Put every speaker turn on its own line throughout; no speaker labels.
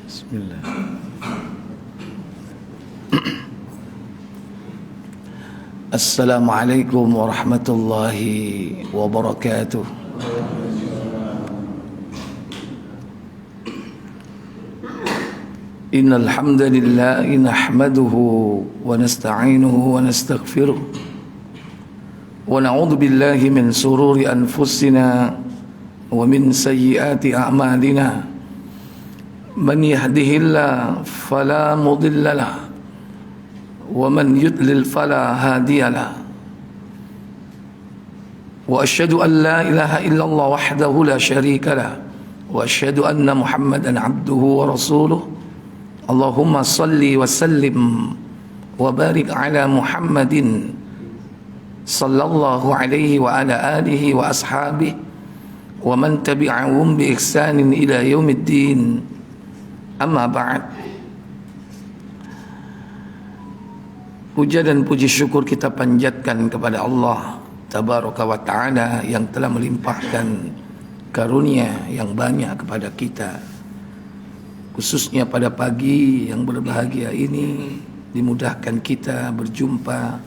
Bismillah. Assalamualaikum warahmatullahi wabarakatuh. Innal hamdalillah nahmaduhu wa nasta'inuhu wa nastaghfiruh wa na'udzu billahi min sururi anfusina wa min sayyiati a'malina. Man yahdihillahu fala mudilla lahu wa man yudlil fala hadiya lahu. Wa asyhadu an la ilaha illallah wahdahu la syarika lahu wa asyhadu anna Muhammadan abduhu wa rasuluh. Allahumma salli wa sallim wa barik ala Muhammadin sallallahu alaihi wa ala alihi wa ashabihi wa man tabi'ahum bi ihsanin ila yaumiddin. Amma ba'd. Puja dan puji syukur kita panjatkan kepada Allah Tabaraka wa Ta'ala yang telah melimpahkan karunia yang banyak kepada kita, khususnya pada pagi yang berbahagia ini dimudahkan kita berjumpa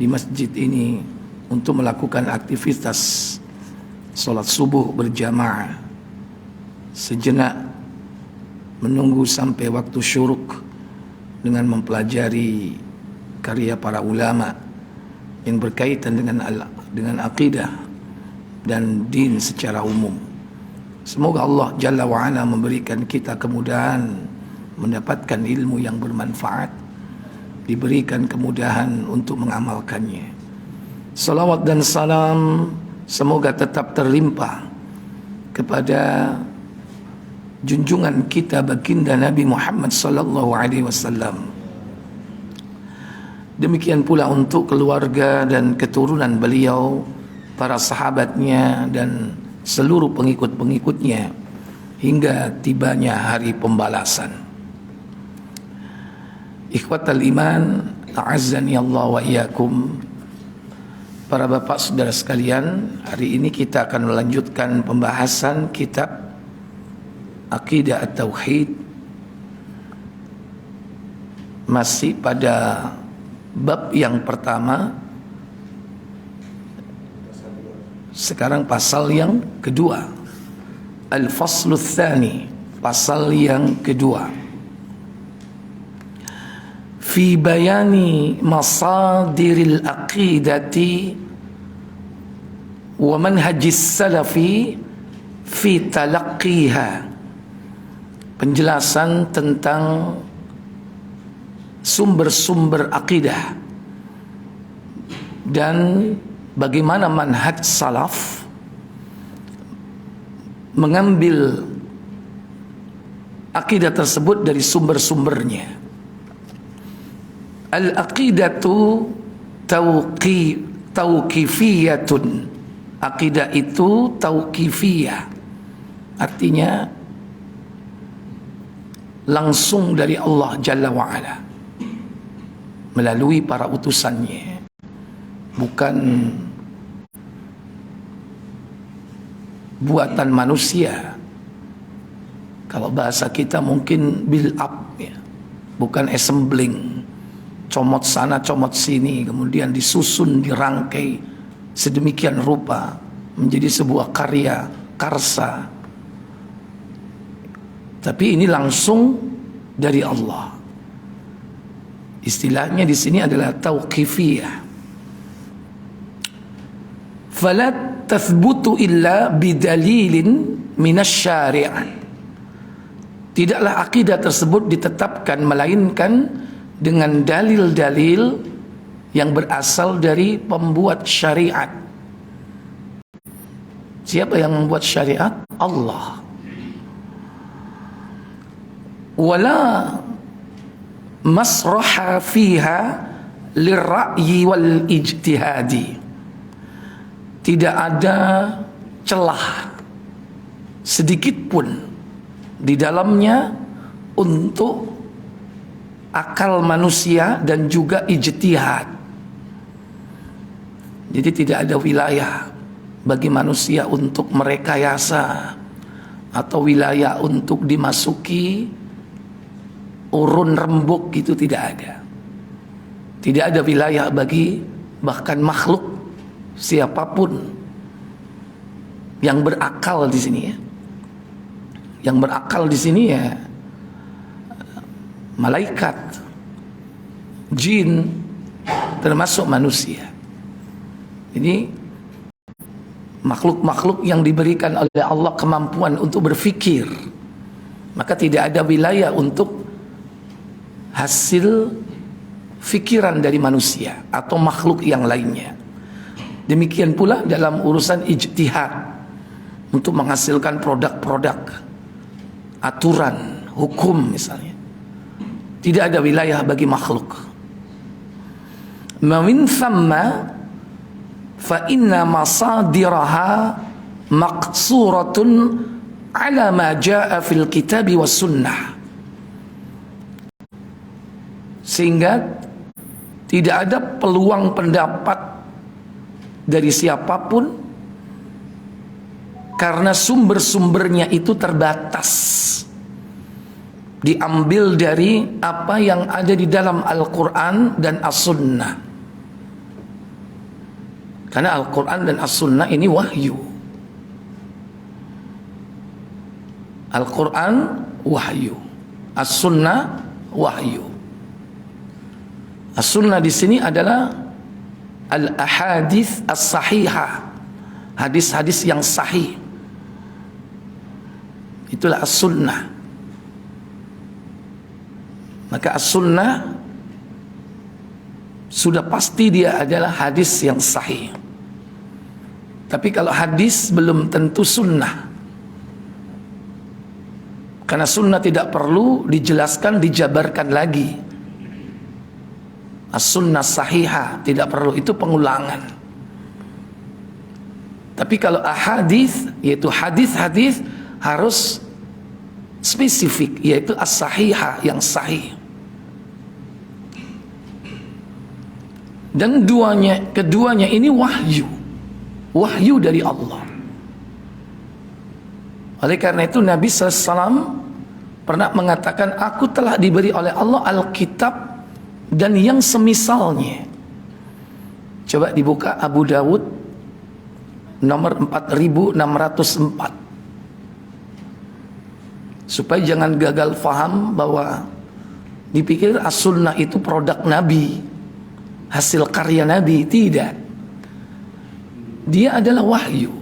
di masjid ini untuk melakukan aktivitas solat subuh berjamaah, sejenak menunggu sampai waktu syuruk dengan mempelajari karya para ulama yang berkaitan dengan akidah dan din secara umum. Semoga Allah Jalla wa'ala memberikan kita kemudahan mendapatkan ilmu yang bermanfaat, diberikan kemudahan untuk mengamalkannya. Salawat dan salam semoga tetap terlimpah kepada junjungan kita baginda Nabi Muhammad sallallahu alaihi wasallam. Demikian pula untuk keluarga dan keturunan beliau, para sahabatnya dan seluruh pengikut-pengikutnya hingga tibanya hari pembalasan. Ikhwatal iman, a'azzani Allah wa iyyakum. Para bapak saudara sekalian, hari ini kita akan melanjutkan pembahasan kitab Aqidah At-Tauhid, masih pada bab yang pertama. Sekarang pasal yang kedua, Al-Faslu Tsani, pasal yang kedua. Fi bayani masadiril aqidati wa manhajis salafi fi talaqqiha. Penjelasan tentang sumber-sumber akidah dan bagaimana manhaj salaf mengambil akidah tersebut dari sumber-sumbernya. Al-aqidatu tauqifiyatun. Akidah itu tauqifiyah, artinya langsung dari Allah Jalla wa'ala melalui para utusannya, bukan buatan manusia. Kalau bahasa kita mungkin build up ya, bukan assembling, comot sana comot sini kemudian disusun dirangkai sedemikian rupa menjadi sebuah karya karsa. Tapi ini langsung dari Allah. Istilahnya di sini adalah tauqifiyah. Fala tathbutu illa bidalilin minasyari'. Tidaklah akidah tersebut ditetapkan melainkan dengan dalil-dalil yang berasal dari pembuat syariat. Siapa yang membuat syariat? Allah. Wala masraha fiha lirra'yi wal ijtihadi. Tidak ada celah sedikit pun di dalamnya untuk akal manusia dan juga ijtihad. Jadi tidak ada wilayah bagi manusia untuk merekayasa atau wilayah untuk dimasuki urun rembuk itu tidak ada. Tidak ada wilayah bagi bahkan makhluk siapapun yang berakal di sini ya. Yang berakal di sini ya malaikat, jin, termasuk manusia. Jadi makhluk-makhluk yang diberikan oleh Allah kemampuan untuk berfikir, maka tidak ada wilayah untuk hasil fikiran dari manusia atau makhluk yang lainnya. Demikian pula dalam urusan ijtihad untuk menghasilkan produk-produk, aturan, hukum misalnya. Tidak ada wilayah bagi makhluk. Min thamma fa inna masadiraha maqsuratun ala ma jaa fil kitabi was sunnah. Sehingga tidak ada peluang pendapat dari siapapun karena sumber-sumbernya itu terbatas. Diambil dari apa yang ada di dalam Al-Quran dan As-Sunnah. Karena Al-Quran dan As-Sunnah ini wahyu. Al-Quran wahyu, As-Sunnah wahyu. As-Sunnah di sini adalah al-ahadits as-sahihah, hadis-hadis yang sahih. Itulah As-Sunnah. Maka As-Sunnah sudah pasti dia adalah hadis yang sahih. Tapi kalau hadis belum tentu sunnah. Karena sunnah tidak perlu dijelaskan, dijabarkan lagi. As-Sunnah sahihah tidak perlu, itu pengulangan. Tapi kalau ahadits, yaitu hadis-hadis, harus spesifik, yaitu as-sahihah, yang sahih. Dan keduanya ini wahyu dari Allah. Oleh karena itu Nabi SAW pernah mengatakan, aku telah diberi oleh Allah Alkitab dan yang semisalnya. Coba dibuka Abu Dawud nomor 4604, supaya jangan gagal faham bahwa dipikir as-sunnah itu produk Nabi, hasil karya Nabi. Tidak, dia adalah wahyu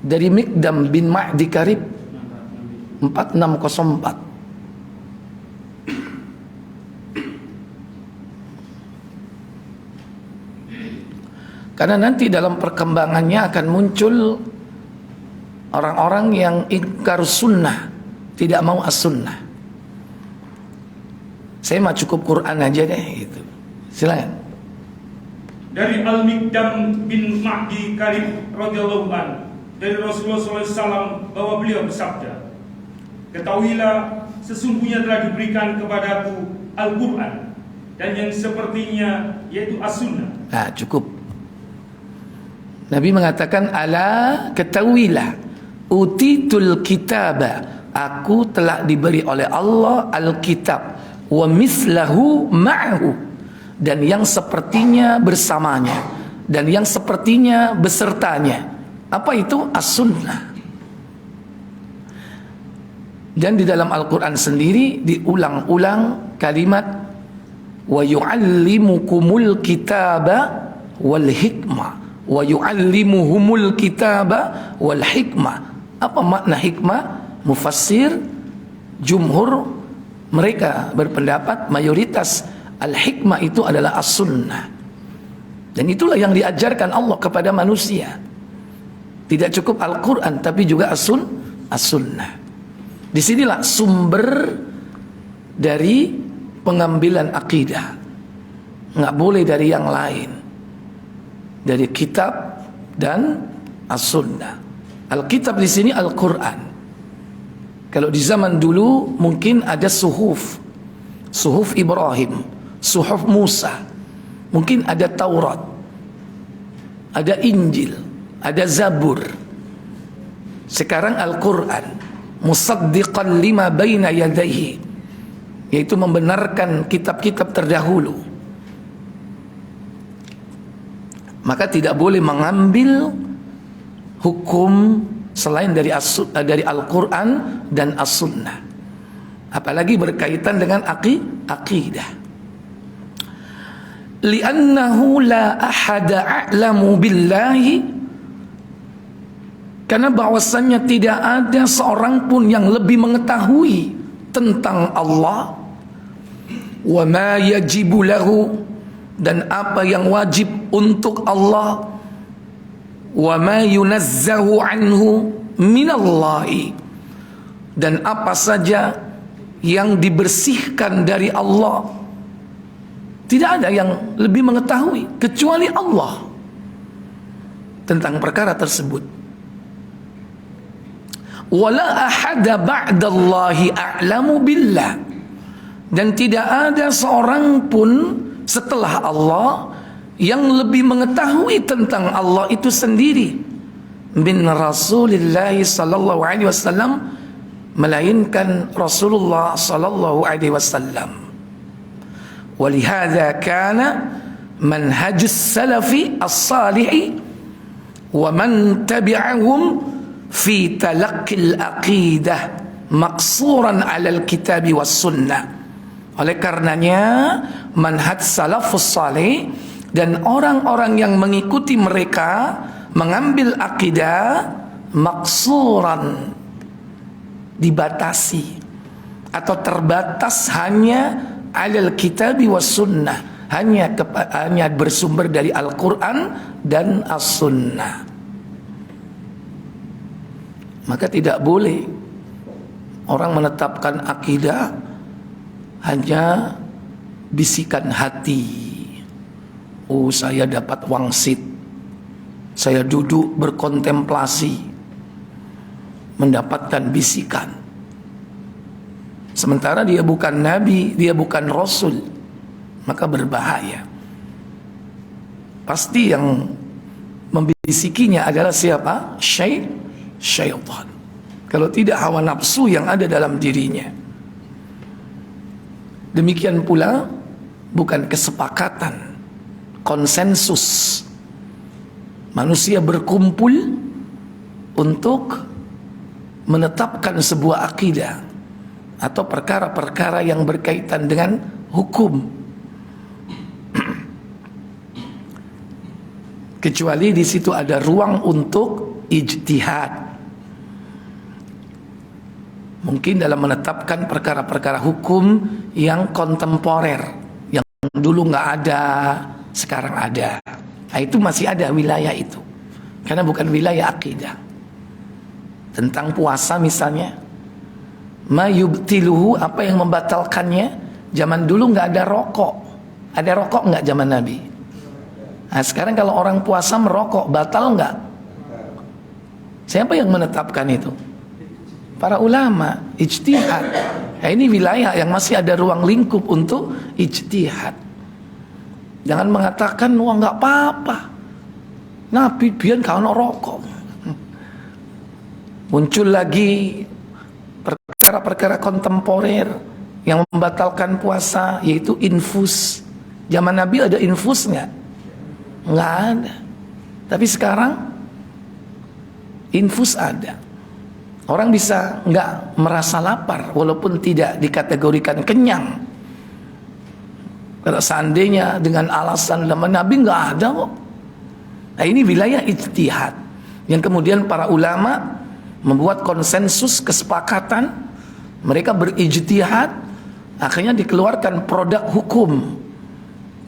dari Miqdam bin Ma'di Karib 4604. Karena nanti dalam perkembangannya akan muncul orang-orang yang ingkar sunnah, tidak mau as-sunnah. Saya mah cukup Quran aja deh gitu. Silakan.
Dari Al-Miqdam bin Ma'di Karib radhiyallahu anhu, dari Rasulullah SAW bahwa beliau bersabda, ketahuilah sesungguhnya telah diberikan kepadaku Al-Quran dan yang sepertinya, yaitu as-sunnah.
Nah, cukup. Nabi mengatakan, ala ketahuilah, utitul kitaba, aku telah diberi oleh Allah Alkitab, wa mislahu ma'ahu, dan yang sepertinya bersamanya, dan yang sepertinya besertanya. Apa itu? As-sunnah. Dan di dalam Al-Quran sendiri diulang-ulang kalimat wa yu'allimukumul kitaba wal hikmah, wa yu'allimuhumul kitaba wal hikmah. Apa makna hikmah? Mufassir jumhur mereka berpendapat, mayoritas, al-hikmah itu adalah as-sunnah. Dan itulah yang diajarkan Allah kepada manusia. Tidak cukup Al-Quran, tapi juga as-sunnah. Disinilah sumber dari pengambilan akidah. Nggak boleh dari yang lain, dari kitab dan as-sunnah. Alkitab di sini Al-Quran. Kalau di zaman dulu mungkin ada suhuf Ibrahim, suhuf Musa, mungkin ada Taurat, ada Injil, ada Zabur. Sekarang Al-Quran, musaddiqan lima baina yadayhi, yaitu membenarkan kitab-kitab terdahulu. Maka tidak boleh mengambil hukum selain dari Al-Quran dan As-Sunnah, apalagi berkaitan dengan akidah. Li'annahu la ahada a'lamu billahi, karena bahwasannya tidak ada seorang pun yang lebih mengetahui tentang Allah, wa ma yajibu lahu, dan apa yang wajib untuk Allah, wa ma yunazzahu anhu minallahi, dan apa saja yang dibersihkan dari Allah. Tidak ada yang lebih mengetahui kecuali Allah tentang perkara tersebut. Wala ahada ba'dallahi a'lamu billah, dan tidak ada seorang pun setelah Allah yang lebih mengetahui tentang Allah itu sendiri min Rasulillah sallallahu alaihi wasallam, melainkan Rasulullah sallallahu alaihi wasallam. Walihada kana manhajus salafi as-salih wa man tabi'ahum fi talaqqil aqidah maqsuran 'ala al-kitab was sunnah. Oleh karenanya manhaj salafus salih dan orang-orang yang mengikuti mereka mengambil akidah maksuran, dibatasi atau terbatas hanya alal kitabi was sunnah, hanya bersumber dari Al-Quran dan As-Sunnah. Maka tidak boleh orang menetapkan akidah hanya bisikan hati. Oh, saya dapat wangsit, saya duduk berkontemplasi, mendapatkan bisikan. Sementara dia bukan nabi, dia bukan rasul, maka berbahaya. Pasti yang membisikinya adalah siapa? Syaitan. Kalau tidak hawa nafsu yang ada dalam dirinya. Demikian pula bukan kesepakatan, konsensus manusia berkumpul untuk menetapkan sebuah akidah atau perkara-perkara yang berkaitan dengan hukum, kecuali di situ ada ruang untuk ijtihad. Mungkin dalam menetapkan perkara-perkara hukum yang kontemporer, yang dulu nggak ada, sekarang ada. Nah, itu masih ada wilayah itu, karena bukan wilayah akidah. Tentang puasa misalnya, ma yubtiluhu, apa yang membatalkannya. Zaman dulu nggak ada rokok. Ada rokok nggak zaman Nabi? Nah, sekarang kalau orang puasa merokok, batal nggak? Siapa yang menetapkan itu? Para ulama, ijtihad. Nah, ini wilayah yang masih ada ruang lingkup untuk ijtihad. Jangan mengatakan wah nggak apa-apa, Nabi biar kalau rokok. Muncul lagi perkara-perkara kontemporer yang membatalkan puasa, yaitu infus. Zaman Nabi ada infus nggak? Nggak ada. Tapi sekarang infus ada. Orang bisa nggak merasa lapar walaupun tidak dikategorikan kenyang. Kalau seandainya dengan alasan zaman Nabi nggak ada kok. Nah, ini wilayah ijtihad yang kemudian para ulama membuat konsensus, kesepakatan, mereka berijtihad, akhirnya dikeluarkan produk hukum.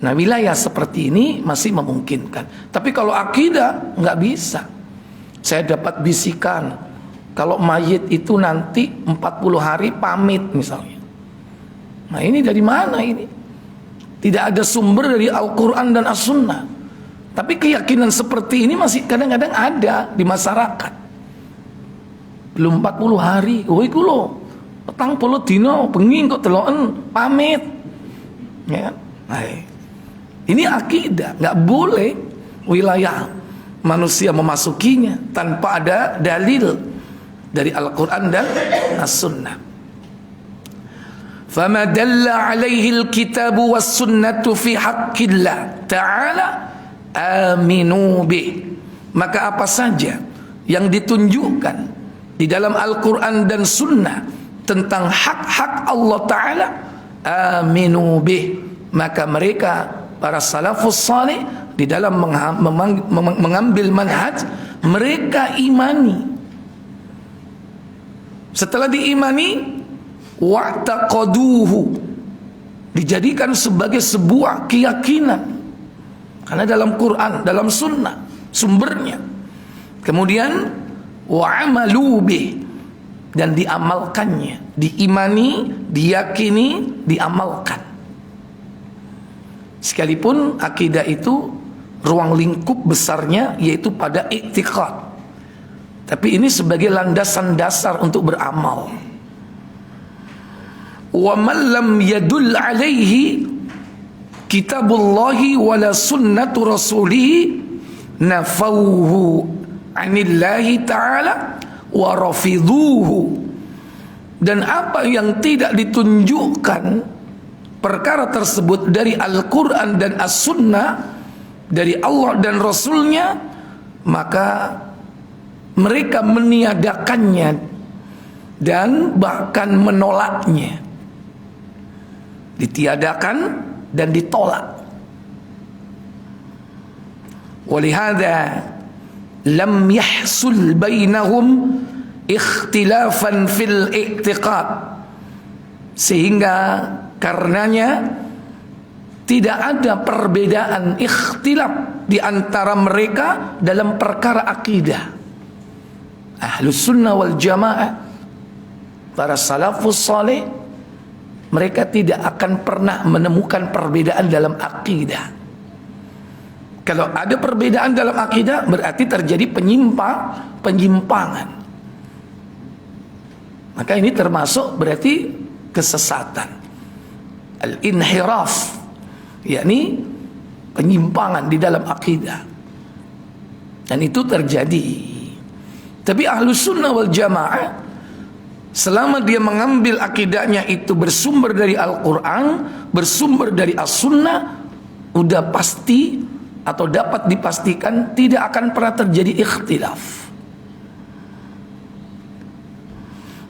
Nah, wilayah seperti ini masih memungkinkan. Tapi kalau akidah nggak bisa. Saya dapat bisikan kalau mayit itu nanti 40 hari pamit misalnya. Nah, ini dari mana ini? Tidak ada sumber dari Al-Quran dan As-Sunnah. Tapi keyakinan seperti ini masih kadang-kadang ada di masyarakat. Belum 40 hari, oh iku lho, petang puluh dino bengi kok deloken pamit. Ya. Nah, ini akidah, nggak boleh wilayah manusia memasukinya tanpa ada dalil dari Al-Quran dan As-Sunnah. fama dalla alaihi alkitabu was sunnatu fi haqqillah ta'ala aminu bih. Maka apa saja yang ditunjukkan di dalam Al-Quran dan Sunnah tentang hak-hak Allah Ta'ala, aminu bih, maka mereka para salafus salih di dalam mengambil manhaj, mereka imani. Setelah diimani, wa'taqaduhu, dijadikan sebagai sebuah keyakinan, karena dalam Quran, dalam Sunnah sumbernya. Kemudian wa'amalu bih, dan diamalkannya, diimani, diyakini, diamalkan. Sekalipun akidah itu ruang lingkup besarnya yaitu pada i'tiqad, tapi ini sebagai landasan dasar untuk beramal. Wa man lam yadul alaihi kitabullahi wala sunnatu rasulih nafauhu anillahi ta'ala wa rafiduhu. Dan apa yang tidak ditunjukkan perkara tersebut dari Al-Quran dan As-Sunnah, dari Allah dan Rasulnya, maka mereka meniadakannya dan bahkan menolaknya. Ditiadakan dan ditolak. Walihada lam yahsul bainahum ikhtilafan fil i'tiqad, sehingga karenanya tidak ada perbedaan ikhtilaf di antara mereka dalam perkara akidah. Ahlus sunnah wal jamaah, para salafus saleh, mereka tidak akan pernah menemukan perbedaan dalam akidah. Kalau ada perbedaan dalam akidah, berarti terjadi penyimpangan. Maka ini termasuk berarti kesesatan, al-inhiraf, yakni penyimpangan di dalam akidah. Dan itu terjadi. Tapi Ahlus Sunnah wal Jamaah, selama dia mengambil akidahnya itu bersumber dari Al-Quran, bersumber dari As-Sunnah, udah pasti atau dapat dipastikan tidak akan pernah terjadi ikhtilaf.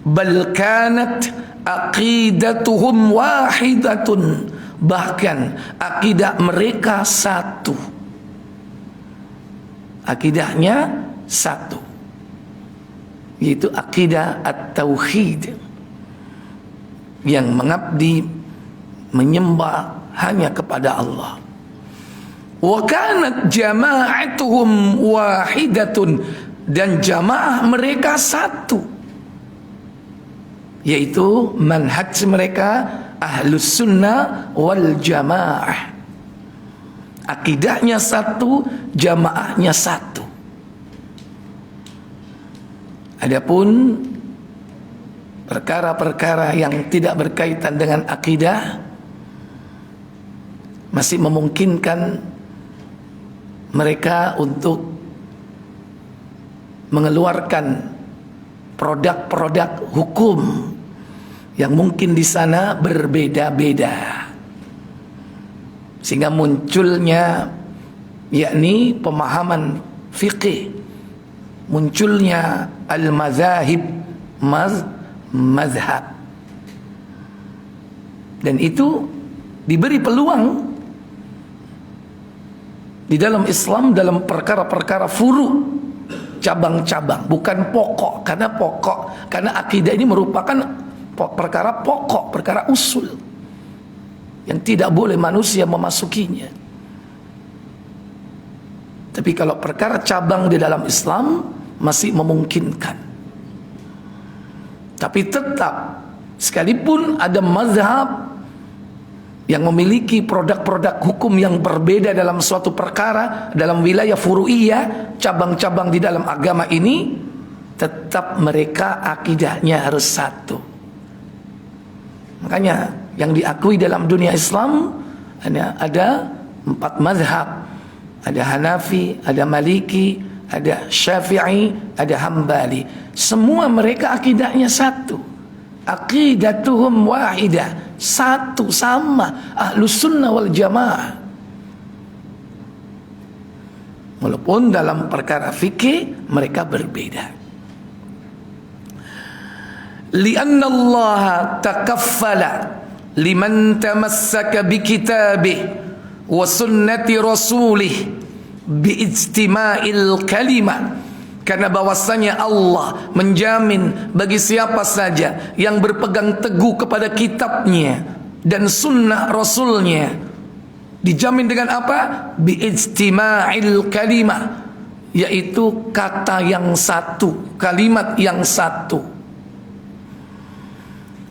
Bal kanat aqidatuhum wahidatun, bahkan akidah mereka satu. Akidahnya satu, yaitu akidah at-tauhid, yang mengabdi, menyembah hanya kepada Allah. Wa kanat jama'atuhum wahidatun, dan jamaah mereka satu, yaitu manhaj mereka Ahlus Sunnah wal Jamaah. Akidahnya satu, jamaahnya satu. Adapun perkara-perkara yang tidak berkaitan dengan akidah masih memungkinkan mereka untuk mengeluarkan produk-produk hukum yang mungkin di sana berbeda-beda, sehingga munculnya yakni pemahaman fikih, munculnya al-mazahib, mazhab, dan itu diberi peluang di dalam Islam dalam perkara-perkara furu', cabang-cabang, bukan pokok. Karena akidah ini merupakan perkara pokok, perkara usul yang tidak boleh manusia memasukinya. Tapi kalau perkara cabang di dalam Islam masih memungkinkan. Tapi tetap, sekalipun ada mazhab yang memiliki produk-produk hukum yang berbeda dalam suatu perkara, dalam wilayah furu'iyah, cabang-cabang di dalam agama ini, tetap mereka akidahnya harus satu. Makanya yang diakui dalam dunia Islam ada 4 mazhab. Ada Hanafi, ada Maliki, ada Syafi'i, ada Hambali. Semua mereka akidahnya satu. aqidatuhum wahidah, satu sama, Ahlus Sunnah wal Jamaah. Walaupun dalam perkara fikih mereka berbeda. Lianna Allah takaffala liman tamassaka bi kitabih wa sunnati rasulih bi ijtima'il kalimah. Karena bahwasanya Allah menjamin bagi siapa saja yang berpegang teguh kepada kitabnya dan sunnah rasulnya, dijamin dengan apa? Biijtima'il kalimah, yaitu kata yang satu, kalimat yang satu.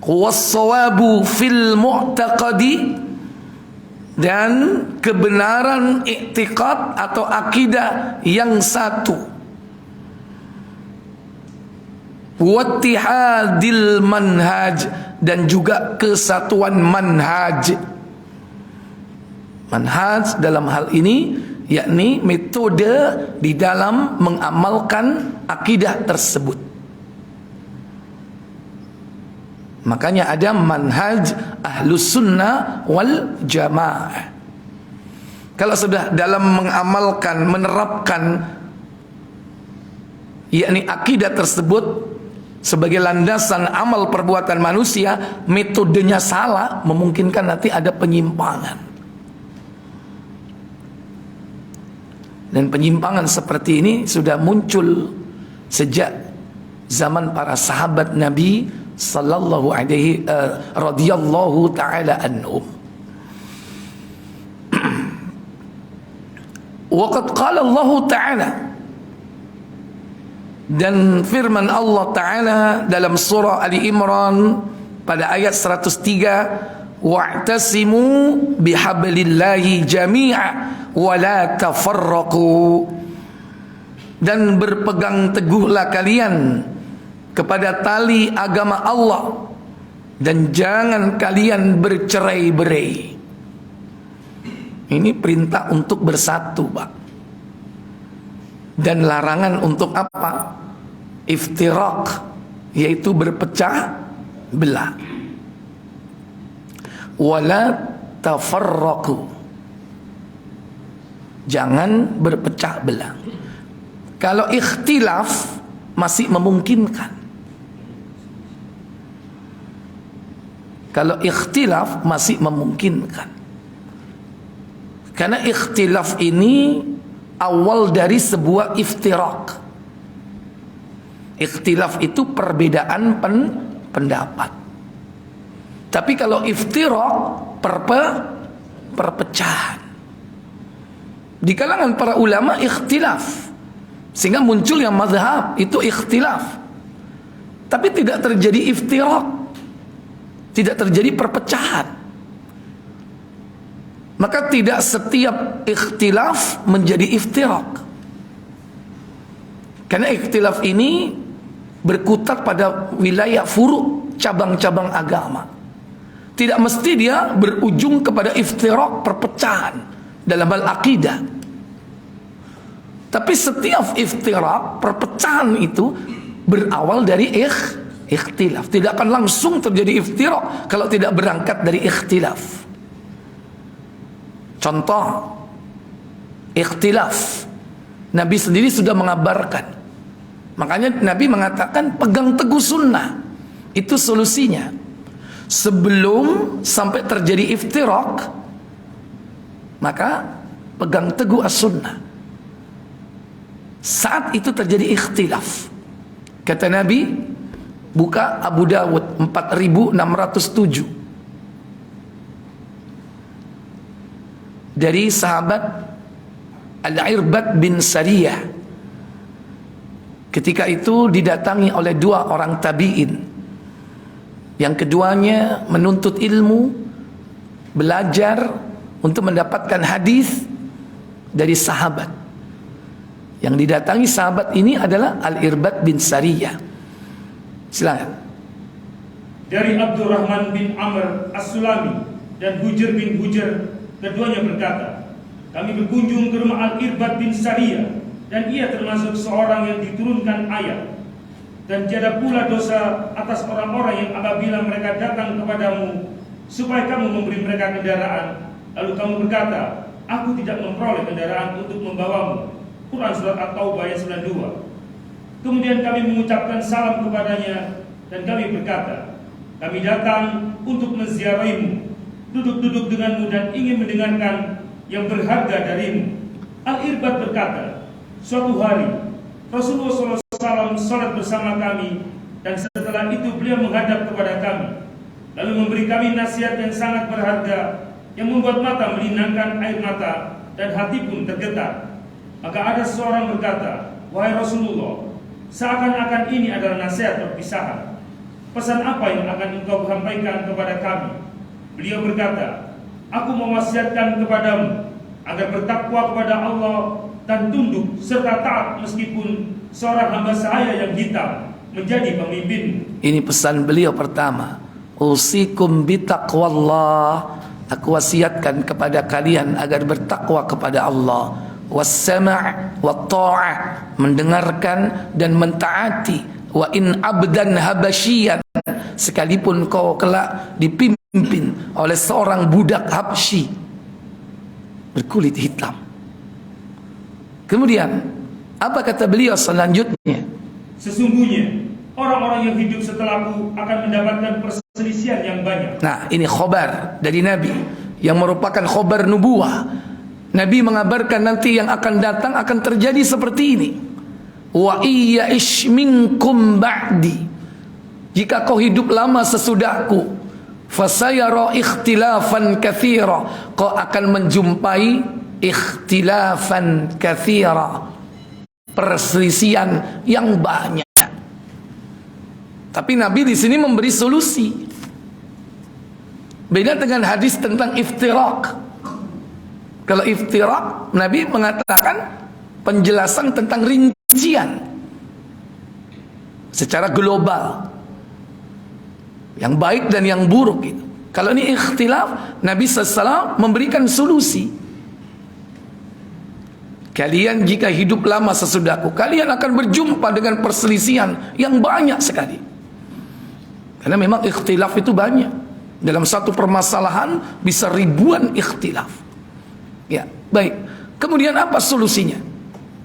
Wassawabu fil mu'taqadi, dan kebenaran i'tiqad atau akidah yang satu. Wattihadil manhaj, dan juga kesatuan manhaj. Manhaj dalam hal ini yakni metode di dalam mengamalkan akidah tersebut. Makanya ada manhaj Ahlus Sunnah wal Jamaah. Kalau sudah dalam mengamalkan, menerapkan yakni akidah tersebut sebagai landasan amal perbuatan manusia, metodenya salah, memungkinkan nanti ada penyimpangan. Dan penyimpangan seperti ini sudah muncul sejak zaman para sahabat Nabi sallallahu alaihi radhiyallahu taala anhum. Waqad qala Allah taala, dan firman Allah Ta'ala dalam surah Ali Imran pada ayat 103, wa'tasimu bihablillahi jami'a wa la tafarraqu, dan berpegang teguhlah kalian kepada tali agama Allah dan jangan kalian bercerai-berai. Ini perintah untuk bersatu, Pak. Dan larangan untuk apa? Iftiraq, yaitu berpecah belah. Wala tafarraqu, jangan berpecah belah. Kalau ikhtilaf masih memungkinkan. Kalau ikhtilaf masih memungkinkan. Karena ikhtilaf ini awal dari sebuah iftiraq. Ikhtilaf itu perbedaan pendapat. Tapi kalau iftiraq perpecahan. Di kalangan para ulama ikhtilaf, sehingga muncul yang mazhab itu ikhtilaf. Tapi tidak terjadi iftiraq, tidak terjadi perpecahan. Maka tidak setiap ikhtilaf menjadi iftiraq. Karena ikhtilaf ini berkutat pada wilayah furu', cabang-cabang agama. Tidak mesti dia berujung kepada iftiraq, perpecahan dalam hal akidah. Tapi setiap iftiraq, perpecahan itu berawal dari ikhtilaf. Tidak akan langsung terjadi iftiraq kalau tidak berangkat dari ikhtilaf. Contoh ikhtilaf, Nabi sendiri sudah mengabarkan. Makanya Nabi mengatakan pegang teguh sunnah, itu solusinya. Sebelum sampai terjadi iftiraq, maka pegang teguh as-sunnah. Saat itu terjadi ikhtilaf, kata Nabi, buka Abu Dawud 4607 dari sahabat Al-Irbad bin Sariyah. Ketika itu didatangi oleh dua orang tabi'in. Yang keduanya menuntut ilmu, belajar untuk mendapatkan hadis dari sahabat. Yang didatangi sahabat ini adalah Al-Irbad bin Sariyah. Silakan.
Dari Abdurrahman bin Amr As-Sulami dan Hujr bin Hujr, keduanya berkata, kami berkunjung ke rumah Al-Irbad bin Sariyah, dan ia termasuk seorang yang diturunkan ayat. Dan tiada pula dosa atas orang-orang yang apabila mereka datang kepadamu supaya kamu memberi mereka kendaraan, lalu kamu berkata, aku tidak memperoleh kendaraan untuk membawamu. Quran Surat At-Taubah ayat 92. Kemudian kami mengucapkan salam kepadanya dan kami berkata, kami datang untuk menziarahimu, duduk-duduk denganmu dan ingin mendengarkan yang berharga darimu. Al-Irbad berkata, suatu hari Rasulullah SAW salat bersama kami dan setelah itu beliau menghadap kepada kami lalu memberi kami nasihat yang sangat berharga yang membuat mata melinangkan air mata dan hati pun tergetar. Maka ada seorang berkata, wahai Rasulullah, seakan-akan ini adalah nasihat perpisahan. Pesan apa yang akan engkau sampaikan kepada kami? Beliau berkata, aku mewasiatkan kepadamu agar bertakwa kepada Allah dan tunduk serta taat meskipun seorang hamba sahaya yang hitam menjadi pemimpin.
Ini pesan beliau pertama. Usikum bitaqwallah. Aku wasiatkan kepada kalian agar bertakwa kepada Allah. Was-sama' wat-ta'ah, mendengarkan dan mentaati. Wa in abdan habasyian, sekalipun kau kelak dipimpin oleh seorang budak Habsyi berkulit hitam. Kemudian apa kata beliau selanjutnya?
Sesungguhnya orang-orang yang hidup setelahku akan mendapatkan perselisihan yang banyak.
Nah, ini khobar dari Nabi yang merupakan khobar nubuwah. Nabi mengabarkan nanti yang akan datang akan terjadi seperti ini. Wa iya ish minkum ba'di, jika kau hidup lama sesudahku, fasayara ikhtilafan katsira, kau akan menjumpai ikhtilafan katsira, perselisihan yang banyak. Tapi Nabi di sini memberi solusi. Beda dengan hadis tentang iftirak. Kalau iftirak, Nabi mengatakan penjelasan tentang rincian secara global, yang baik dan yang buruk gitu. Kalau ini ikhtilaf, Nabi SAW memberikan solusi. Kalian jika hidup lama sesudahku, kalian akan berjumpa dengan perselisihan yang banyak sekali. Karena memang ikhtilaf itu banyak. Dalam satu permasalahan bisa ribuan ikhtilaf. Ya, baik. Kemudian apa solusinya?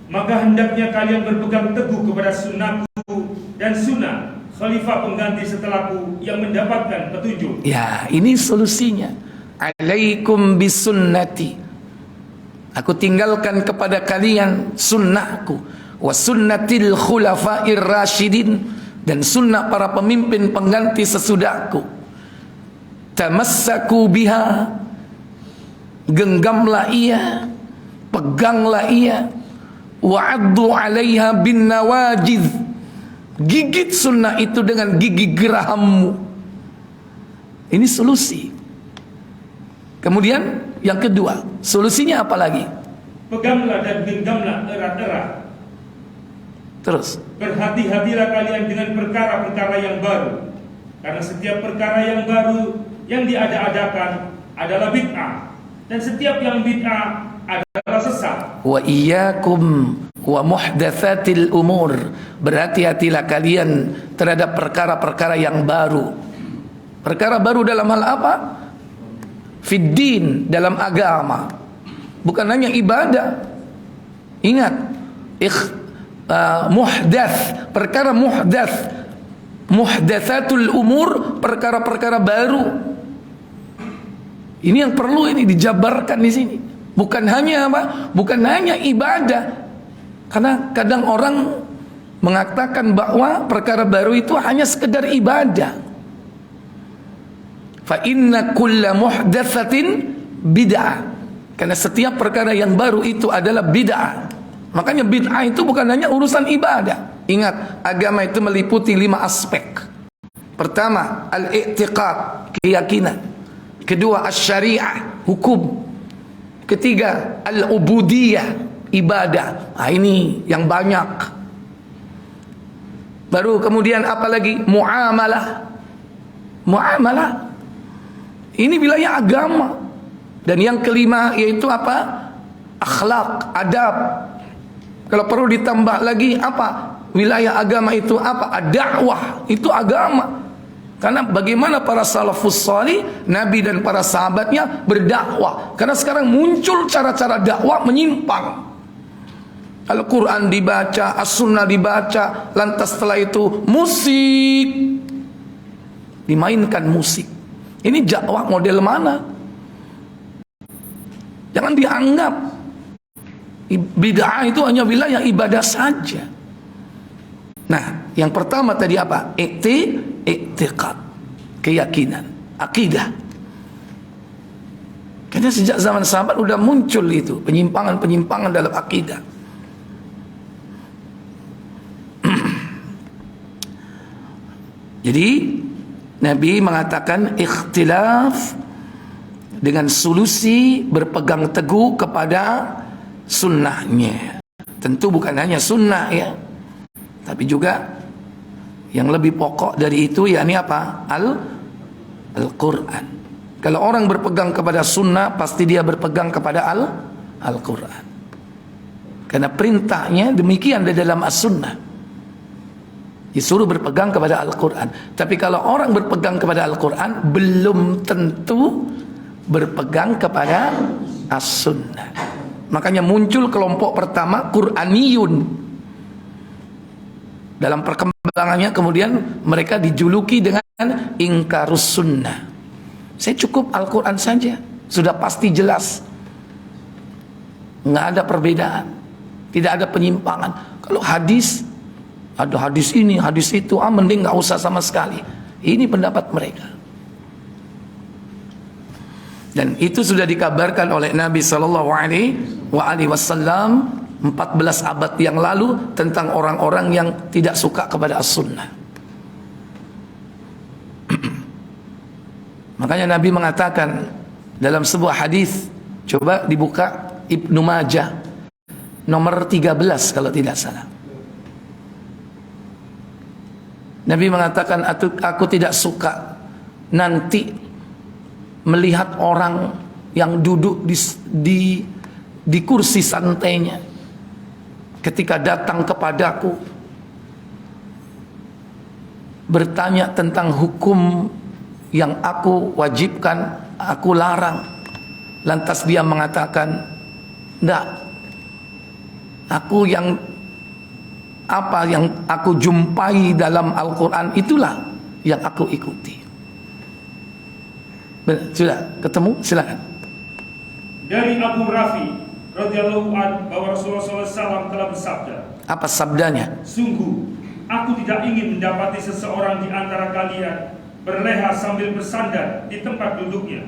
Maka hendaknya kalian berpegang teguh kepada sunnahku dan sunnah khalifah pengganti setelahku yang mendapatkan petunjuk. Ya,
ini solusinya. Alaikum bisunnati. Aku tinggalkan kepada kalian sunnahku, wa sunnatil khulafair rasyidin, dan sunnah para pemimpin pengganti sesudahku. Tamassaku biha, genggamlah ia, peganglah ia, wa'addu 'alaiha bin nawajidh, gigit sunnah itu dengan gigi gerahammu. Ini solusi. Kemudian yang kedua, solusinya apa lagi?
Peganglah dan genggamlah erat-erat.
Terus,
berhati-hatilah kalian dengan perkara-perkara yang baru, karena setiap perkara yang baru yang diada-adakan adalah bid'ah, dan setiap yang bid'ah adalah sesat.
Wa iyyakum wa muhdatsatil umur. Berhati-hatilah kalian terhadap perkara-perkara yang baru. Perkara baru dalam hal apa? Fiddin, dalam agama. Bukan hanya ibadah. Ingat, muhdats, perkara muhdats. Muhdatsatul umur, perkara-perkara baru. Ini yang perlu ini dijabarkan di sini. Bukan hanya apa? Bukan hanya ibadah. Karena kadang orang mengatakan bahwa perkara baru itu hanya sekedar ibadah. Fa inna kulla muhdatsatin bid'ah. Karena setiap perkara yang baru itu adalah bid'ah. Makanya bid'ah itu bukan hanya urusan ibadah. Ingat, agama itu meliputi 5 aspek. Pertama, al-i'tiqad, keyakinan. Kedua, asy-syari'ah, hukum. Ketiga, al-ubudiyah, ibadah. Nah, ini yang banyak. Baru kemudian apa lagi? Muamalah. Muamalah. Ini wilayah agama. Dan yang kelima yaitu apa? Akhlak, adab. Kalau perlu ditambah lagi apa? wilayah agama itu apa? Dakwah, itu agama. Karena bagaimana para salafus salih, Nabi dan para sahabatnya berdakwah. Karena sekarang muncul cara-cara dakwah menyimpang. Al-Quran dibaca, As-Sunnah dibaca, lantas setelah itu musik, dimainkan musik. Ini dakwah model mana? Jangan dianggap bid'ah itu hanya wilayah ibadah saja. Nah, yang pertama tadi apa? I'tiqad, keyakinan, akidah. Karena sejak zaman sahabat udah muncul itu penyimpangan-penyimpangan dalam akidah. Jadi Nabi mengatakan ikhtilaf dengan solusi berpegang teguh kepada sunnahnya. Tentu bukan hanya sunnah ya, tapi juga yang lebih pokok dari itu yakni apa? Al-Quran. Kalau orang berpegang kepada sunnah, pasti dia berpegang kepada Al-Quran. Karena perintahnya demikian di dalam As-Sunnah. Disuruh berpegang kepada Al-Quran. Tapi kalau orang berpegang kepada Al-Quran, belum tentu berpegang kepada As-Sunnah. Makanya muncul kelompok pertama Quraniyun. Dalam perkembangannya kemudian mereka dijuluki dengan ingkarus sunnah. Saya cukup Al-Quran saja, sudah pasti jelas, nggak ada perbedaan, tidak ada penyimpangan. Kalau hadis, ada hadis ini, hadis itu, mending nggak usah sama sekali. Ini pendapat mereka. Dan itu sudah dikabarkan oleh Nabi Sallallahu Alaihi Wasallam 14 abad yang lalu tentang orang-orang yang tidak suka kepada As-Sunnah. Makanya Nabi mengatakan dalam sebuah hadis, coba dibuka Ibnu Majah nomor 13 kalau tidak salah. Nabi mengatakan, aku tidak suka nanti melihat orang yang duduk di kursi santainya ketika datang kepadaku bertanya tentang hukum yang aku wajibkan, aku larang, lantas dia mengatakan, enggak, aku yang apa yang aku jumpai dalam Al-Quran itulah yang aku ikuti. Sudah ketemu? Silakan.
Dari Abu Rafi radhiyallahu an bahwa Rasulullah SAW telah bersabda. Apa sabdanya? Sungguh, aku tidak ingin mendapati seseorang di antara kalian berleha sambil bersandar di tempat duduknya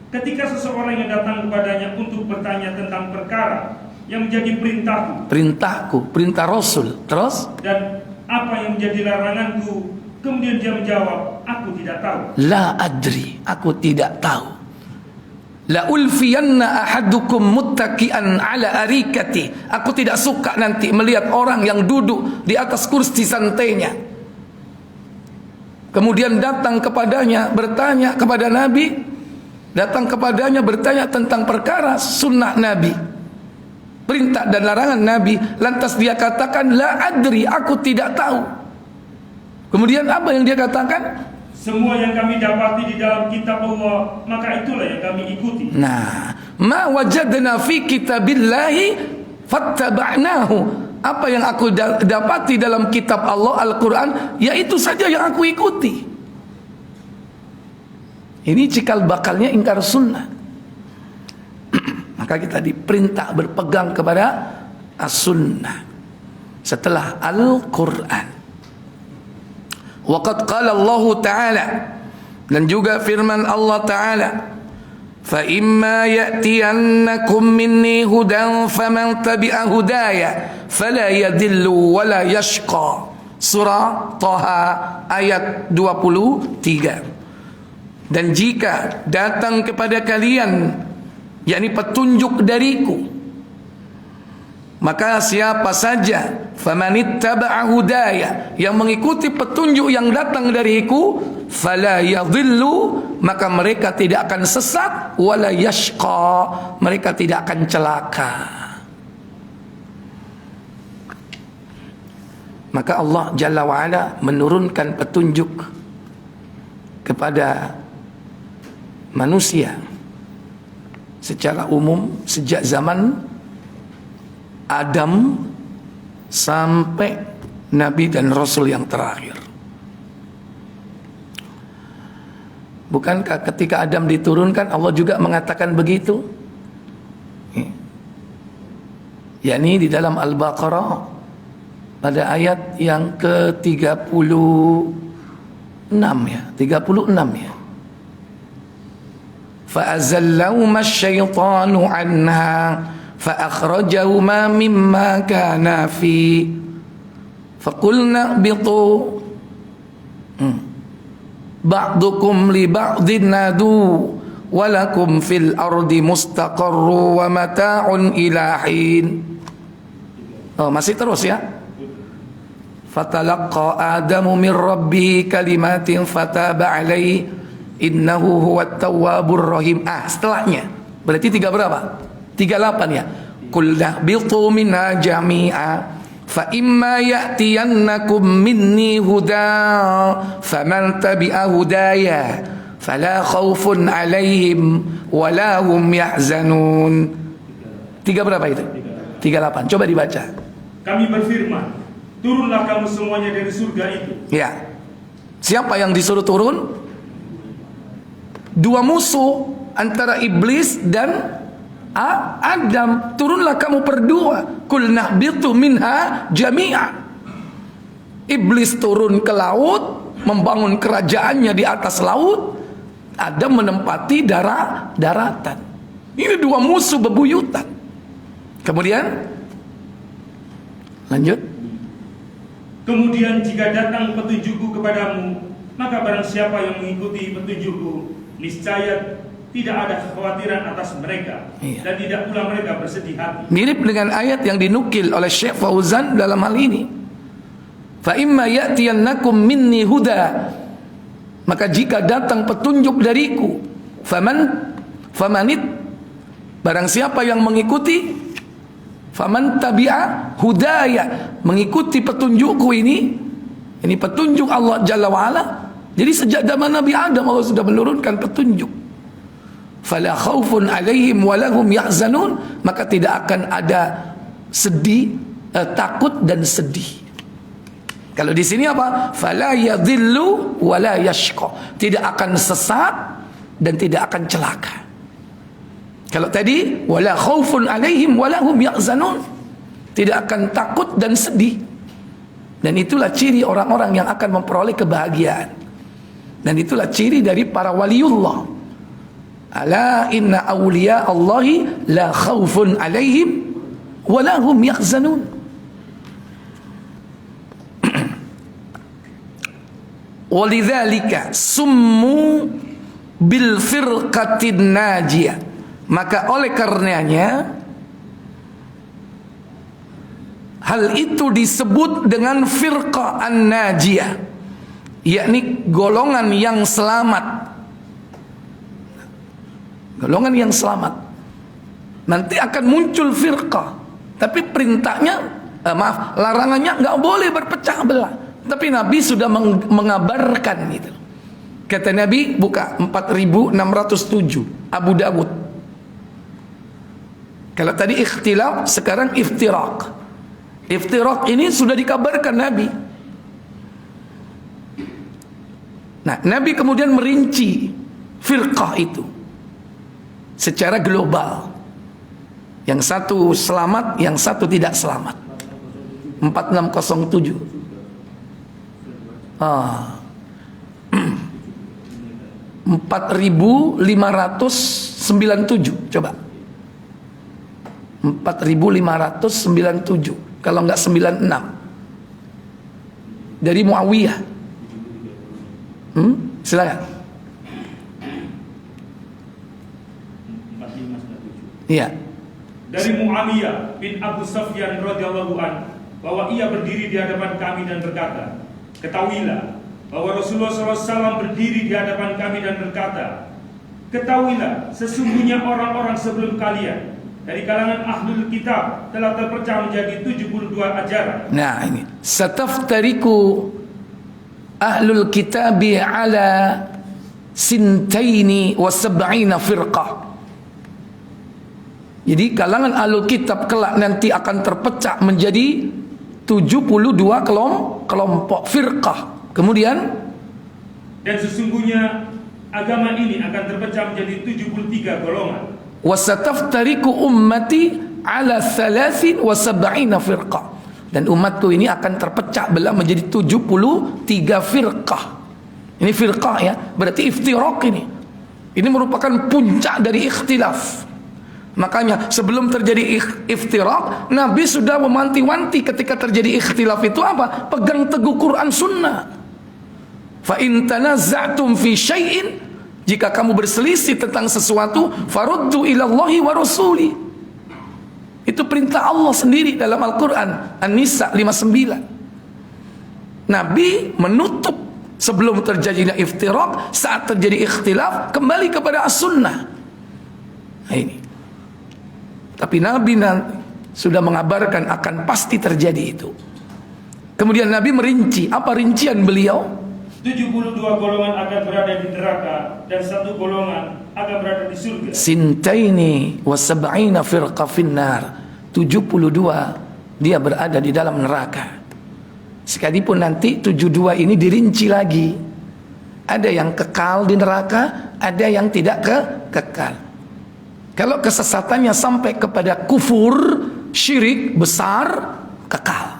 ketika seseorang yang datang kepadanya untuk bertanya tentang perkara yang menjadi perintahku, perintah Rasul. Terus? Dan apa yang menjadi laranganku? Kemudian dia menjawab, aku tidak tahu. La adri, aku tidak tahu. La ulfiyanna ahadukum muttaki'an ala arikati. Aku tidak suka nanti melihat orang yang duduk di atas kursi santainya. Kemudian datang kepadanya, bertanya kepada Nabi, datang kepadanya bertanya tentang perkara sunnah Nabi, perintah dan larangan Nabi, lantas dia katakan la adri, aku tidak tahu. Kemudian apa yang dia katakan? Semua yang kami dapati di dalam kitab Allah, maka itulah yang kami ikuti. Nah, ma wajadna fi kitabillahi fattaba'nahu. Apa yang aku dapati dalam kitab Allah, Al-Quran, ya itu saja yang aku ikuti. Ini cikal bakalnya ingkar sunnah. Maka kita diperintah berpegang kepada as-sunnah setelah Al-Quran. Waqad qala Allah Ta'ala, dan juga firman Allah Ta'ala, fa imma ya'tiyannakum minni hudan faman tabi'a hudaya fala yadillu wala yashqa. Surah Taha ayat 23. Dan jika datang kepada kalian, yakni petunjuk dariku, maka siapa saja famanittaba'a hudaya, yang mengikuti petunjuk yang datang dariku, fala yadhillu, maka mereka tidak akan sesat, wala yashqa, mereka tidak akan celaka.
Maka Allah Jalla wa'ala menurunkan petunjuk kepada manusia secara umum sejak zaman Adam sampai Nabi dan Rasul yang terakhir. Bukankah ketika Adam diturunkan Allah juga mengatakan begitu? Yakni di dalam Al-Baqarah pada ayat yang ke-36 ya, 36 ya. Fa'azallahuma asy-syaitanu 'anha fa'akhrajahuma mimma kana fi faqulna bitu ba'dukum li ba'din nadu walakum fil ardi mustaqarru wa mata'un ila hin. Oh, masih terus ya. Fatalaqqa Adamu min Rabbihi kalimatin fataba alaihi innahu huwat tawwabur rahim. Setelahnya berarti 3 berapa? 38 ya. Qul nahbitu minha jami'a fa imma ya'tiyannakum minni huda faman tabi'a hudaya fala khaufun alaihim wala hum yahzanun. 3 berapa itu? 38. Coba dibaca.
Kami berfirman, turunlah kamu semuanya dari surga itu.
Ya. Siapa yang disuruh turun? 2 musuh antara iblis dan Adam. Turunlah kamu berdua. Qul nahbitu minha jami'a. Iblis turun ke laut, membangun kerajaannya di atas laut. Adam menempati daratan. Ini 2 musuh bebuyutan. Kemudian lanjut.
Kemudian jika datang petunjukku kepadamu, maka barang siapa yang mengikuti petunjukku, niscaya tidak ada kekhawatiran atas mereka, dan tidak pula mereka bersedih hati. Mirip dengan ayat yang dinukil oleh Syekh Fauzan dalam hal ini. Fa imma ya'tiyannakum minni huda, maka jika datang petunjuk dariku, famanit, barang siapa yang mengikuti, faman tabi'a hudaya, mengikuti petunjukku ini petunjuk Allah Jalla wa'ala. Jadi sejak zaman Nabi Adam Allah sudah menurunkan petunjuk. Fala khaufun alaihim walahum yahzanun, maka tidak akan ada sedih, takut dan sedih. Kalau di sini apa? Fala yadhillu wala yashqa, tidak akan sesat dan tidak akan celaka. Kalau tadi wala khaufun alaihim wala hum yahzanun, tidak akan takut dan sedih. Dan itulah ciri orang-orang yang akan memperoleh kebahagiaan. Dan itulah ciri dari para waliullah. Ala inna awliya Allahi la khaufun alaihim wala hum yahzanun. Walidzalika summu bil firqatin najiyah. Maka oleh karenanya hal itu disebut dengan firqah an-najiyah, yakni golongan yang selamat. Golongan yang selamat. Nanti akan muncul firqah, tapi perintahnya larangannya nggak boleh berpecah belah. Tapi Nabi sudah mengabarkan gitu. Kata Nabi, buka 4607 Abu Dawud. Kalau tadi ikhtilaf, sekarang iftiraq. Iftiraq ini sudah dikabarkan Nabi. Nah, Nabi kemudian merinci firqah itu secara global. Yang satu selamat, yang satu tidak selamat. 4607. 4597. Coba. 4597. Kalau enggak 96. Dari Muawiyah. Silakan. Iya. Dari Muawiyah bin Abu Sufyan radhiyallahu an, bahwa ia berdiri di hadapan kami dan berkata, ketahuilah bahwa Rasulullah SAW berdiri di hadapan kami dan berkata, ketahuilah sesungguhnya orang-orang sebelum kalian dari kalangan ahlul kitab telah terpecah menjadi 72 ajaran.
Nah ini, sataftariku ahlul kitabi ala sintaini wa sab'ina firqah. Jadi kalangan ahlul kitab kelak nanti akan terpecah menjadi 72 kelompok firqah. Kemudian,
dan sesungguhnya agama ini akan terpecah menjadi 73 golongan.
wasataftariku ummati ala 73 firqah, dan umatku ini akan terpecah belah menjadi 73 firqah. Ini firqah ya, berarti iftiraq ini. Ini merupakan puncak dari ikhtilaf. Makanya sebelum terjadi iftiraq, Nabi sudah memanti-wanti ketika terjadi ikhtilaf itu apa? Pegang teguh Quran Sunnah. Fa in tanazza'tum fi syai'in, jika kamu berselisih tentang sesuatu, faruddu ilallahi wa rasuli. Itu perintah Allah sendiri dalam Al-Quran, An-Nisa 59. Nabi menutup sebelum terjadinya iftiraq, saat terjadi ikhtilaf kembali kepada as-sunnah. Nah ini. Tapi Nabi sudah mengabarkan akan pasti terjadi itu. Kemudian Nabi merinci, apa rincian beliau?
72 golongan akan berada di neraka dan 1 golongan akan berada di surga.
Sintaini wa sab'ina firqa finnar. 72 dia berada di dalam neraka. Sekalipun nanti 72 ini dirinci lagi. Ada yang kekal di neraka, ada yang tidak kekal. Kalau kesesatannya sampai kepada kufur, syirik besar, kekal.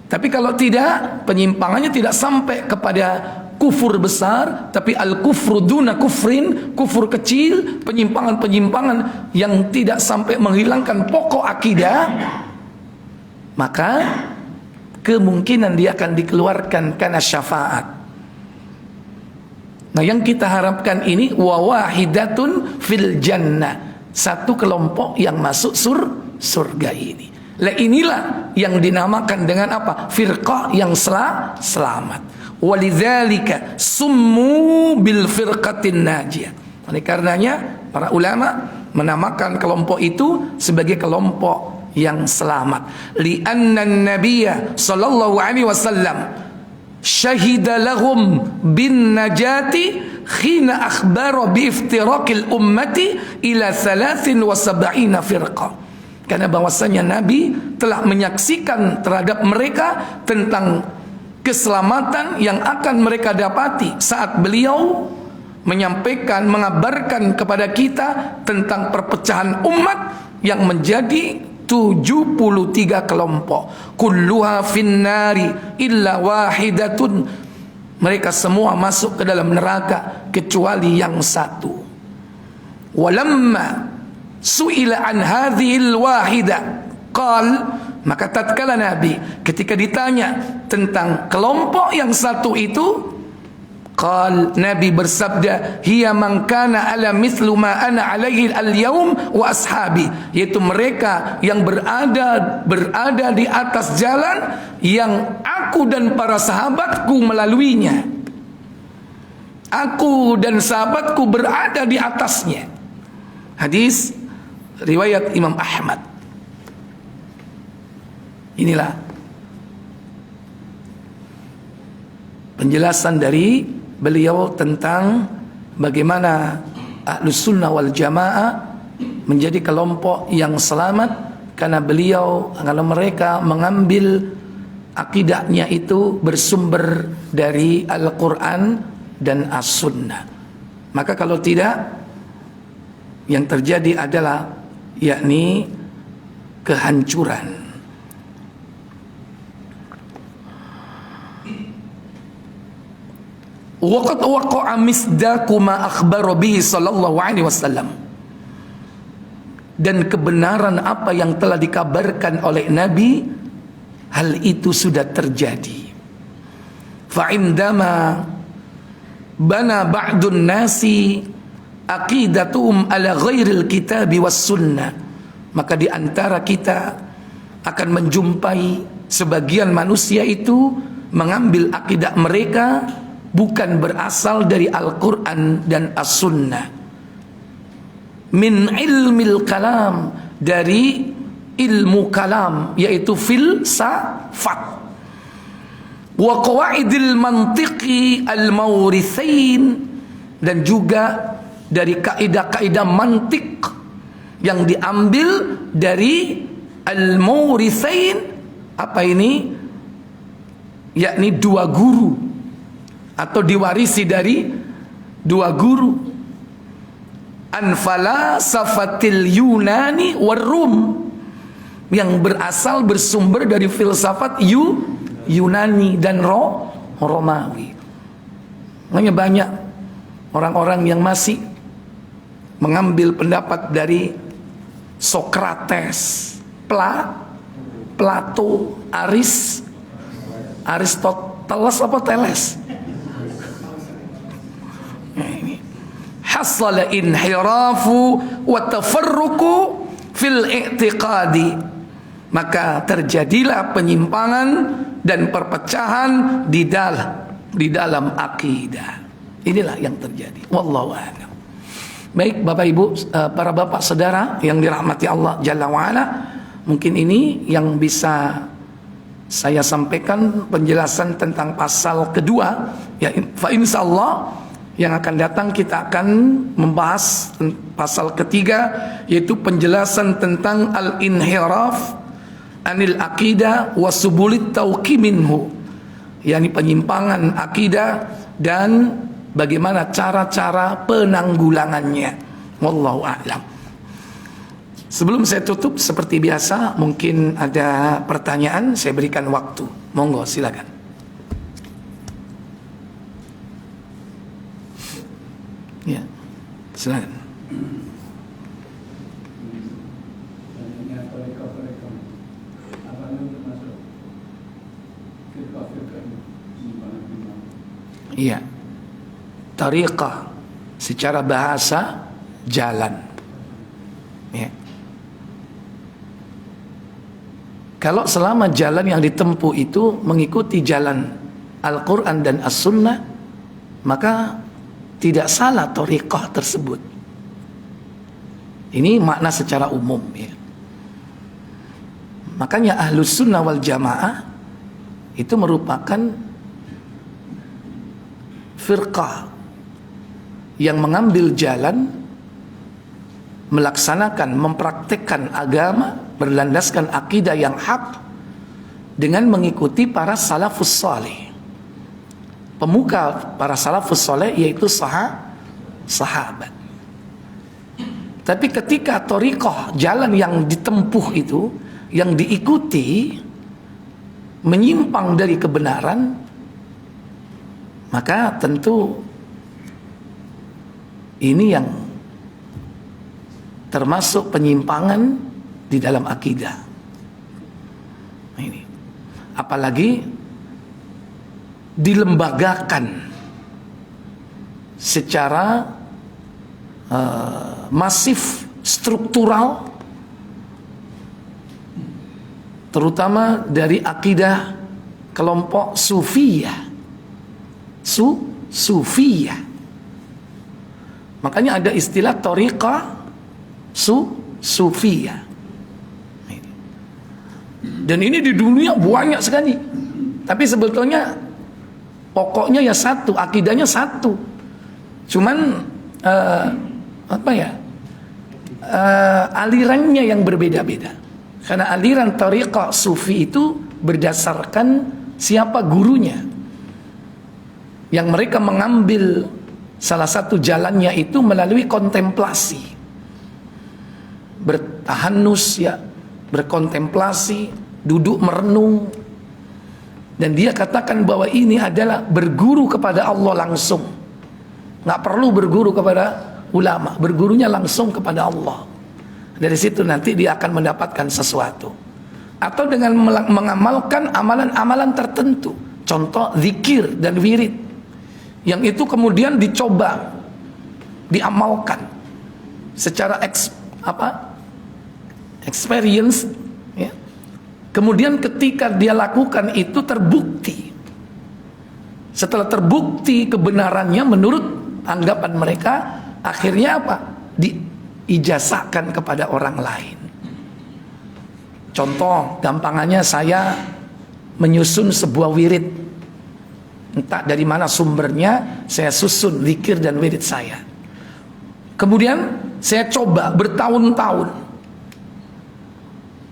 Tapi kalau tidak, penyimpangannya tidak sampai kepada kufur besar, tapi al-kufru duna kufrin, kufur kecil, penyimpangan-penyimpangan yang tidak sampai menghilangkan pokok akidah, maka kemungkinan dia akan dikeluarkan karena syafaat. Nah yang kita harapkan ini wawahidatun fil jannah, 1 kelompok yang masuk surga ini. Lah inilah yang dinamakan dengan apa? Firqah yang selamat. Walidzalika summu bil firqatin najiyah. Oleh karenanya para ulama menamakan kelompok itu sebagai kelompok yang selamat. Li'anna an-nabiyya sallallahu alaihi wasallam syahida lahum bin najati khina akhbara bi iftiraqil ummati ila 73 firqah. Karena bahwasanya Nabi telah menyaksikan terhadap mereka tentang keselamatan yang akan mereka dapati saat beliau menyampaikan, mengabarkan kepada kita tentang perpecahan umat yang menjadi 73 kelompok. Kulluha finnari illa wahidatun. Mereka semua masuk ke dalam neraka kecuali yang 1. Walamma su'ila an hadhil wahidah qal, maka tatkala Nabi ketika ditanya tentang kelompok yang 1 itu, qal, Nabi bersabda, hiya man kana ala mithlu ma ana alaihi al-yawm wa ashabi, yaitu mereka yang berada di atas jalan yang aku dan para sahabatku melaluinya. Aku dan sahabatku berada di atasnya. Hadis riwayat Imam Ahmad. Inilah penjelasan dari beliau tentang bagaimana Ahlus Sunnah wal Jamaah menjadi kelompok yang selamat, karena beliau, kalau mereka mengambil akidahnya itu bersumber dari Al-Quran dan As-Sunnah. Maka kalau tidak, yang terjadi adalah yakni kehancuran. Waqad waqa'a misdaqu ma akhbara bihi sallallahu alaihi wasallam. Dan kebenaran apa yang telah dikabarkan oleh Nabi, hal itu sudah terjadi. Fa indama bana ba'dun nasi aqidatuhum ala ghairil kitabi was sunnah, maka di antara kita akan menjumpai sebagian manusia itu mengambil akidah mereka bukan berasal dari Al-Quran dan As-Sunnah. min ilmil kalam, dari ilmu kalam, yaitu filsafat, wa qawaidil mantiqi al maurithain, dan juga dari kaidah-kaidah mantik yang diambil dari al maurithain. Apa ini? Yakni dua guru, atau diwarisi dari dua guru, an falasafatil Yunani war Rum, yang berasal bersumber dari filsafat Yunani dan Romawi. Makanya banyak orang-orang yang masih mengambil pendapat dari Sokrates, Plato, Aristoteles apa Teles. Hasala inhirafu wa tafarruqu fil i'tiqadi, maka terjadilah penyimpangan dan perpecahan di dalam akidah. Inilah yang terjadi. Wallahu a'lam. Baik Bapak Ibu, para bapak saudara yang dirahmati Allah Jalla wa Ala, mungkin ini yang bisa saya sampaikan penjelasan tentang pasal kedua. Ya, fa insyaallah yang akan datang kita akan membahas pasal ketiga, yaitu penjelasan tentang al-inhiraf anil aqidah wa subulit tauqi minhu, yakni penyimpangan akidah dan bagaimana cara-cara penanggulangannya. Wallahu a'lam. Sebelum saya tutup, seperti biasa mungkin ada pertanyaan, saya berikan waktu. Monggo silakan. Ya, silakan. Iya, tariqah secara bahasa jalan. Ya. Kalau selama jalan yang ditempuh itu mengikuti jalan Al-Quran dan As-Sunnah, maka tidak salah tariqah tersebut. Ini makna secara umum, ya. Makanya Ahlus Sunnah wal Jamaah itu merupakan firqah yang mengambil jalan melaksanakan, mempraktekkan agama berlandaskan akidah yang hak dengan mengikuti para salafus saleh. Pemuka para salafus saleh yaitu sahabat. Tapi ketika thariqah, jalan yang ditempuh itu, yang diikuti menyimpang dari kebenaran, maka tentu ini yang termasuk penyimpangan di dalam akidah. Nah, ini apalagi dilembagakan secara masif, struktural, terutama dari akidah kelompok Sufiyah. Sufiyah. Makanya ada istilah thariqah Sufiyah. Dan ini di dunia banyak sekali. Tapi sebetulnya pokoknya ya satu, akidahnya satu. Cuman alirannya yang berbeda-beda. Karena aliran thariqah Sufi itu berdasarkan siapa gurunya. Yang mereka mengambil salah satu jalannya itu melalui kontemplasi, bertahanus, ya, berkontemplasi, duduk merenung. Dan dia katakan bahwa ini adalah berguru kepada Allah langsung. Nggak perlu berguru kepada ulama, bergurunya langsung kepada Allah. Dari situ nanti dia akan mendapatkan sesuatu. Atau dengan mengamalkan amalan-amalan tertentu, contoh zikir dan wirid, yang itu kemudian dicoba, diamalkan secara experience, ya. Kemudian ketika dia lakukan itu terbukti. Setelah terbukti kebenarannya menurut anggapan mereka, akhirnya apa? ijazahkan kepada orang lain. Contoh gampangannya, saya menyusun sebuah wirid, entah dari mana sumbernya, saya susun zikir dan wirid saya. Kemudian saya coba bertahun-tahun,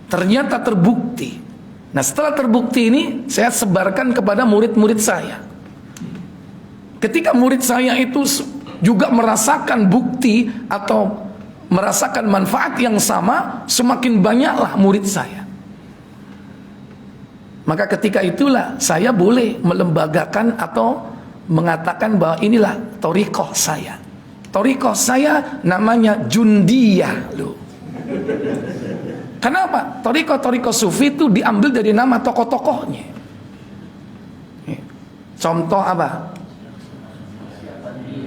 ternyata terbukti. Nah, setelah terbukti ini saya sebarkan kepada murid-murid saya. Ketika murid saya itu juga merasakan bukti atau merasakan manfaat yang sama, semakin banyaklah murid saya. Maka ketika itulah saya boleh melembagakan atau mengatakan bahwa inilah thariqah saya. Thariqah saya namanya Jundiyah loh. Kenapa? Thariqah sufi itu diambil dari nama tokoh-tokohnya. Contoh apa?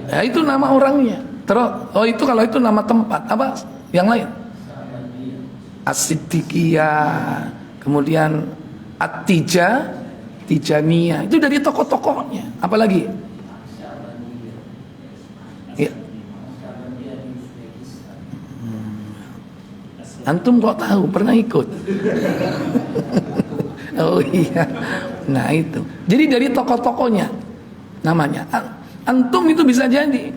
Ya, itu nama orangnya. Terus, itu kalau itu nama tempat, apa yang lain? As-Siddiqiyah, kemudian Tijaniyah, itu dari tokoh-tokohnya. Apalagi? Ya. Antum kok tahu? Pernah ikut? Oh iya. Nah itu. Jadi dari tokoh-tokohnya namanya. Antum itu bisa jadi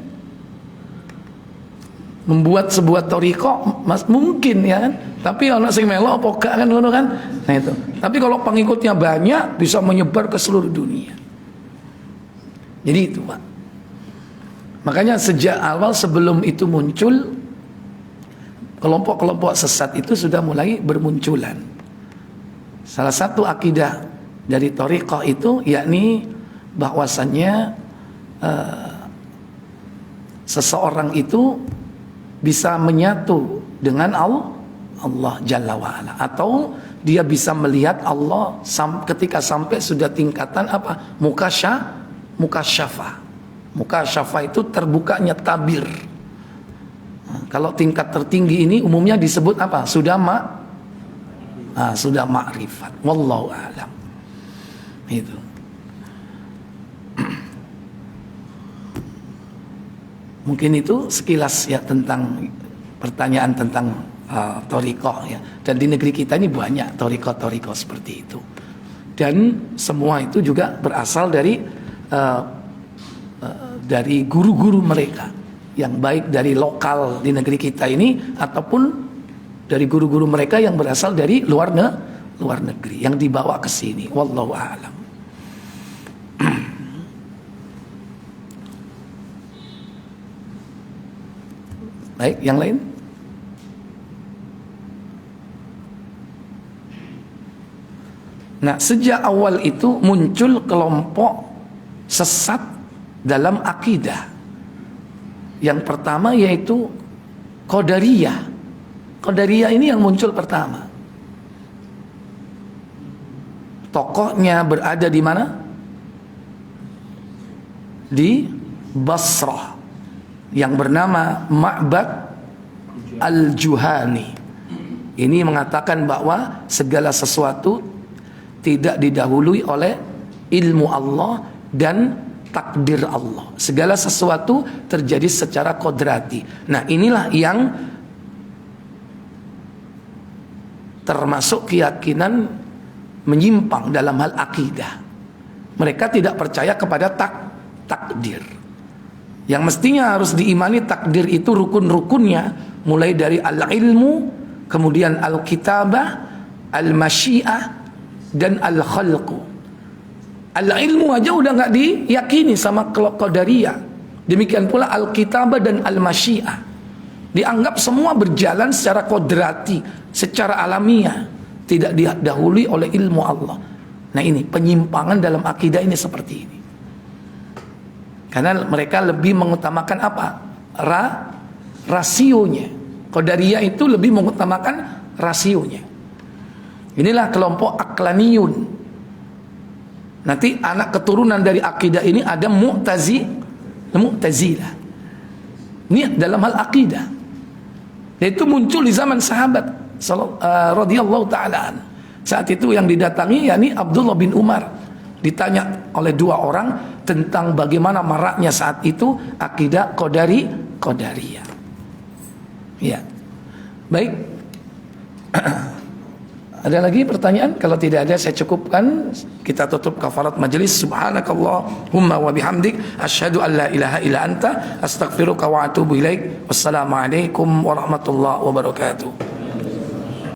membuat sebuah thariqah, mungkin ya kan, tapi orang sing melok apa gak kan ngono kan. Nah itu. Tapi kalau pengikutnya banyak, bisa menyebar ke seluruh dunia. Jadi itu, Pak. Makanya sejak awal sebelum itu muncul, kelompok-kelompok sesat itu sudah mulai bermunculan. Salah satu akidah dari thariqah itu yakni bahwasannya seseorang itu bisa menyatu dengan Allah Jalla wa'ala, atau dia bisa melihat Allah ketika sampai sudah tingkatan apa? Mukasyafah. Mukasyafah itu terbukanya tabir. Kalau tingkat tertinggi ini umumnya disebut apa? Sudah ma'rifat. Wallahu a'lam. Itu. Mungkin itu sekilas ya tentang pertanyaan tentang thariqah ya. Dan di negeri kita ini banyak thariqah seperti itu. Dan semua itu juga berasal dari guru-guru mereka, yang baik dari lokal di negeri kita ini ataupun dari guru-guru mereka yang berasal dari luar negeri yang dibawa ke sini. Wallahu a'lam. Baik, yang lain? Nah, sejak awal itu muncul kelompok sesat dalam akidah. Yang pertama yaitu Qadariyah. Qadariyah ini yang muncul pertama. Tokohnya berada di mana? Di Basrah, yang bernama Ma'bad Al-Juhani. Ini mengatakan bahwa segala sesuatu tidak didahului oleh ilmu Allah dan takdir Allah. Segala sesuatu terjadi secara kodrati. Nah, inilah yang termasuk keyakinan menyimpang dalam hal akidah. Mereka tidak percaya kepada takdir. Yang mestinya harus diimani takdir itu rukun-rukunnya, mulai dari al-ilmu, kemudian al-kitabah, al-masyiah, dan al-khalqu. Al-ilmu aja udah nggak diyakini sama Qadariyah. Demikian pula al-kitabah dan al-masyiah. Dianggap semua berjalan secara kodrati, secara alamiah, tidak didahului oleh ilmu Allah. Nah, ini penyimpangan dalam akidah ini seperti ini. Karena mereka lebih mengutamakan apa? Rasionya. Qadariyah itu lebih mengutamakan rasionya. Inilah kelompok Aqlaniyun. Nanti anak keturunan dari akidah ini ada Mu'tazilah. Ini dalam hal akidah. Yaitu muncul di zaman sahabat radhiyallahu ta'ala. Saat itu yang didatangi yakni Abdullah bin Umar. Ditanya oleh dua orang tentang bagaimana maraknya saat itu akidah Qadariyah. Ya. Baik. Ada lagi pertanyaan? Kalau tidak ada saya cukupkan. Kita tutup kafarat majelis. Subhanakallahumma wa bihamdik asyhadu an la ilaha illa anta astaghfiruka wa atubu ilaik. Wassalamualaikum warahmatullahi wabarakatuh.